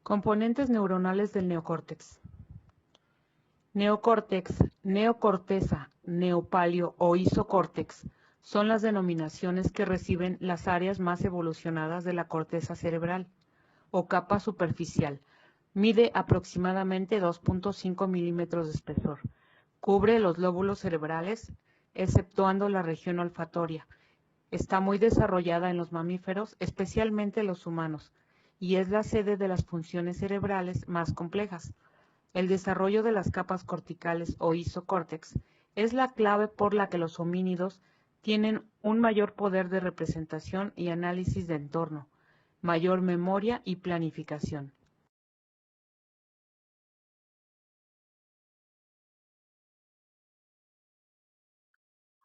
Componentes neuronales del neocórtex. Neocórtex, neocorteza, neopalio o isocórtex son las denominaciones que reciben las áreas más evolucionadas de la corteza cerebral o capa superficial. Mide aproximadamente 2.5 milímetros de espesor. Cubre los lóbulos cerebrales, exceptuando la región olfatoria. Está muy desarrollada en los mamíferos, especialmente los humanos, y es la sede de las funciones cerebrales más complejas. El desarrollo de las capas corticales o isocórtex es la clave por la que los homínidos tienen un mayor poder de representación y análisis de entorno, mayor memoria y planificación.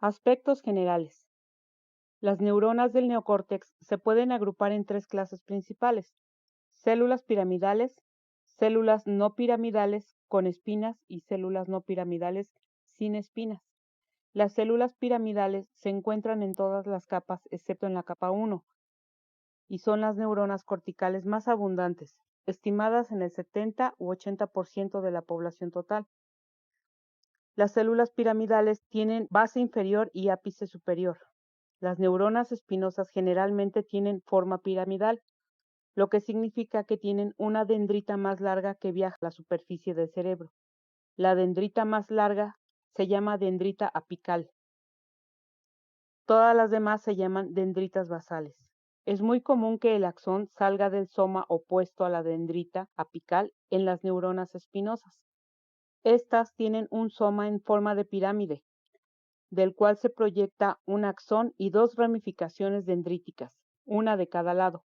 Aspectos generales. Las neuronas del neocórtex se pueden agrupar en tres clases principales: células piramidales, células no piramidales con espinas y células no piramidales sin espinas. Las células piramidales se encuentran en todas las capas excepto en la capa 1 y son las neuronas corticales más abundantes, estimadas en el 70 u 80% de la población total. Las células piramidales tienen base inferior y ápice superior. Las neuronas espinosas generalmente tienen forma piramidal, lo que significa que tienen una dendrita más larga que viaja a la superficie del cerebro. La dendrita más larga se llama dendrita apical. Todas las demás se llaman dendritas basales. Es muy común que el axón salga del soma opuesto a la dendrita apical en las neuronas espinosas. Estas tienen un soma en forma de pirámide, del cual se proyecta un axón y dos ramificaciones dendríticas, una de cada lado,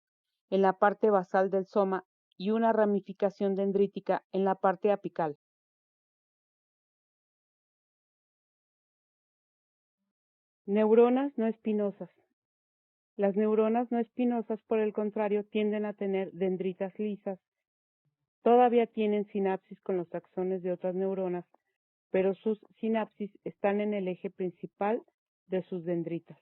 en la parte basal del soma y una ramificación dendrítica en la parte apical. Neuronas no espinosas. Las neuronas no espinosas, por el contrario, tienden a tener dendritas lisas. Todavía tienen sinapsis con los axones de otras neuronas, pero sus sinapsis están en el eje principal de sus dendritas.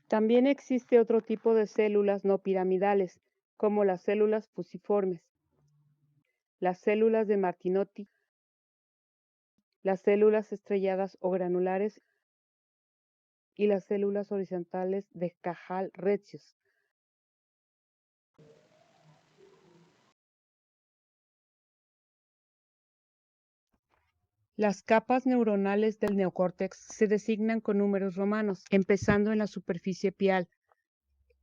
También existe otro tipo de células no piramidales, como las células fusiformes, las células de Martinotti, las células estrelladas o granulares y las células horizontales de Cajal-Retzius. Las capas neuronales del neocórtex se designan con números romanos, empezando en la superficie pial.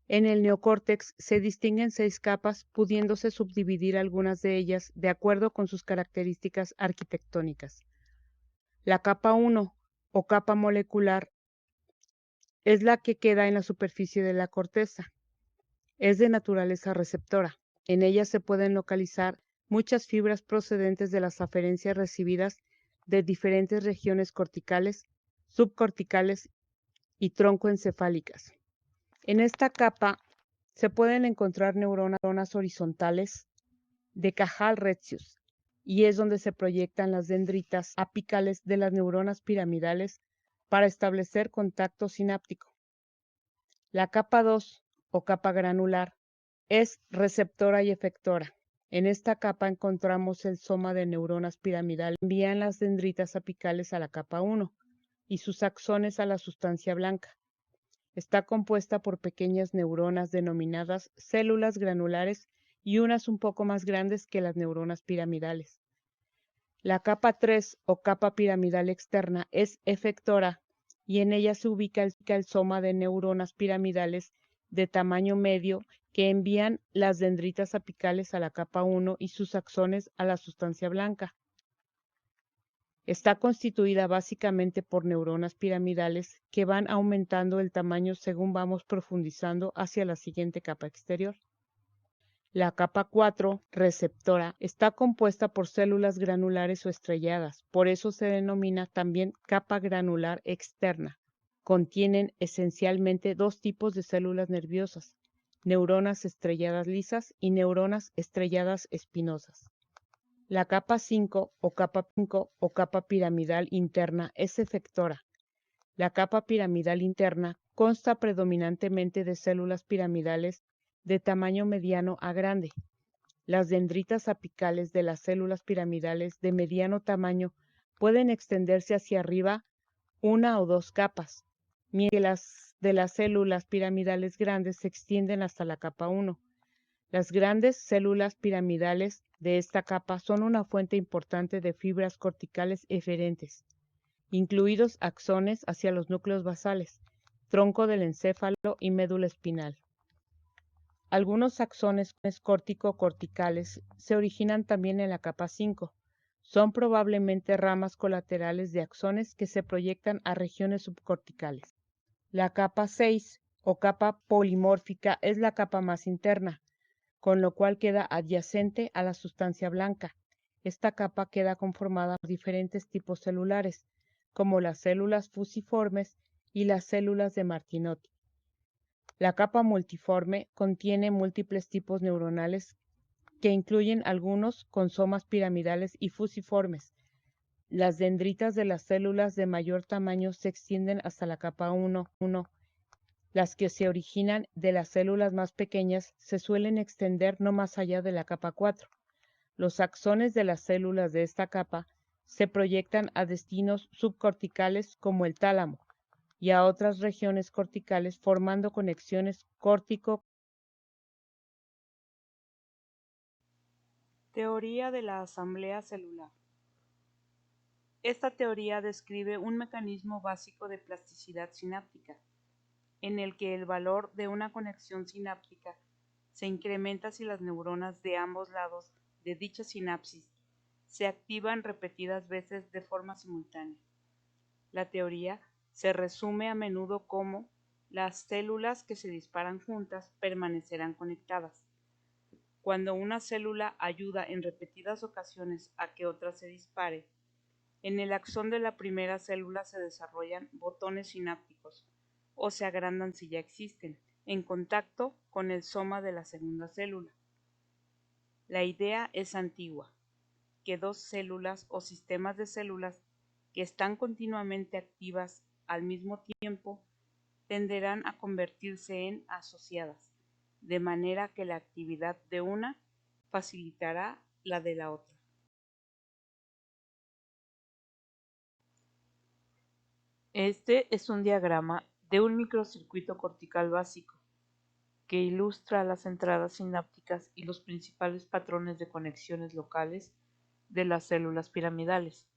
En el neocórtex se distinguen 6 capas, pudiéndose subdividir algunas de ellas de acuerdo con sus características arquitectónicas. La capa 1, o capa molecular, es la que queda en la superficie de la corteza. Es de naturaleza receptora. En ella se pueden localizar muchas fibras procedentes de las aferencias recibidas de diferentes regiones corticales, subcorticales y troncoencefálicas. En esta capa se pueden encontrar neuronas horizontales de Cajal-Retzius y es donde se proyectan las dendritas apicales de las neuronas piramidales para establecer contacto sináptico. La capa 2, o capa granular, es receptora y efectora. En esta capa encontramos el soma de neuronas piramidales que envían las dendritas apicales a la capa 1 y sus axones a la sustancia blanca. Está compuesta por pequeñas neuronas denominadas células granulares y unas un poco más grandes que las neuronas piramidales. La capa 3 o capa piramidal externa es efectora y en ella se ubica el soma de neuronas piramidales de tamaño medio que envían las dendritas apicales a la capa 1 y sus axones a la sustancia blanca. Está constituida básicamente por neuronas piramidales que van aumentando el tamaño según vamos profundizando hacia la siguiente capa exterior. La capa 4, receptora, está compuesta por células granulares o estrelladas, por eso se denomina también capa granular externa, contienen esencialmente dos tipos de células nerviosas, neuronas estrelladas lisas y neuronas estrelladas espinosas. La capa 5 o capa piramidal interna es efectora. La capa piramidal interna consta predominantemente de células piramidales de tamaño mediano a grande. Las dendritas apicales de las células piramidales de mediano tamaño pueden extenderse hacia arriba una o dos capas, mientras que las de las células piramidales grandes se extienden hasta la capa 1. Las grandes células piramidales de esta capa son una fuente importante de fibras corticales eferentes, incluidos axones hacia los núcleos basales, tronco del encéfalo y médula espinal. Algunos axones córtico-corticales se originan también en la capa 5. Son probablemente ramas colaterales de axones que se proyectan a regiones subcorticales. La capa 6 o capa polimórfica es la capa más interna, con lo cual queda adyacente a la sustancia blanca. Esta capa queda conformada por diferentes tipos celulares, como las células fusiformes y las células de Martinotti. La capa multiforme contiene múltiples tipos neuronales que incluyen algunos con somas piramidales y fusiformes. Las dendritas de las células de mayor tamaño se extienden hasta la capa 1. Las que se originan de las células más pequeñas se suelen extender no más allá de la capa 4. Los axones de las células de esta capa se proyectan a destinos subcorticales como el tálamo y a otras regiones corticales formando conexiones córtico. Teoría de la asamblea celular. Esta teoría describe un mecanismo básico de plasticidad sináptica, en el que el valor de una conexión sináptica se incrementa si las neuronas de ambos lados de dicha sinapsis se activan repetidas veces de forma simultánea. La teoría se resume a menudo como las células que se disparan juntas permanecerán conectadas. Cuando una célula ayuda en repetidas ocasiones a que otra se dispare, en el axón de la primera célula se desarrollan botones sinápticos o se agrandan si ya existen, en contacto con el soma de la segunda célula. La idea es antigua, que dos células o sistemas de células que están continuamente activas al mismo tiempo tenderán a convertirse en asociadas, de manera que la actividad de una facilitará la de la otra. Este es un diagrama de un microcircuito cortical básico que ilustra las entradas sinápticas y los principales patrones de conexiones locales de las células piramidales.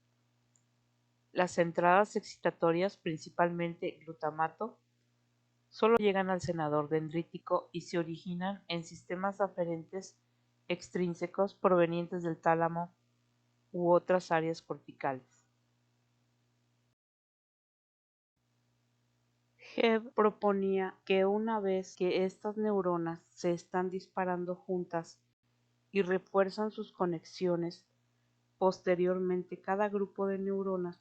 Las entradas excitatorias, principalmente glutamato, solo llegan al senador dendrítico y se originan en sistemas aferentes extrínsecos provenientes del tálamo u otras áreas corticales. Hebb proponía que una vez que estas neuronas se están disparando juntas y refuerzan sus conexiones, posteriormente cada grupo de neuronas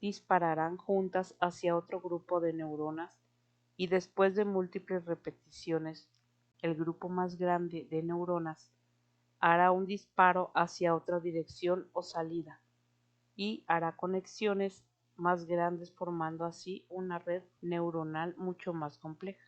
dispararán juntas hacia otro grupo de neuronas y después de múltiples repeticiones, el grupo más grande de neuronas hará un disparo hacia otra dirección o salida y hará conexiones más grandes formando así una red neuronal mucho más compleja.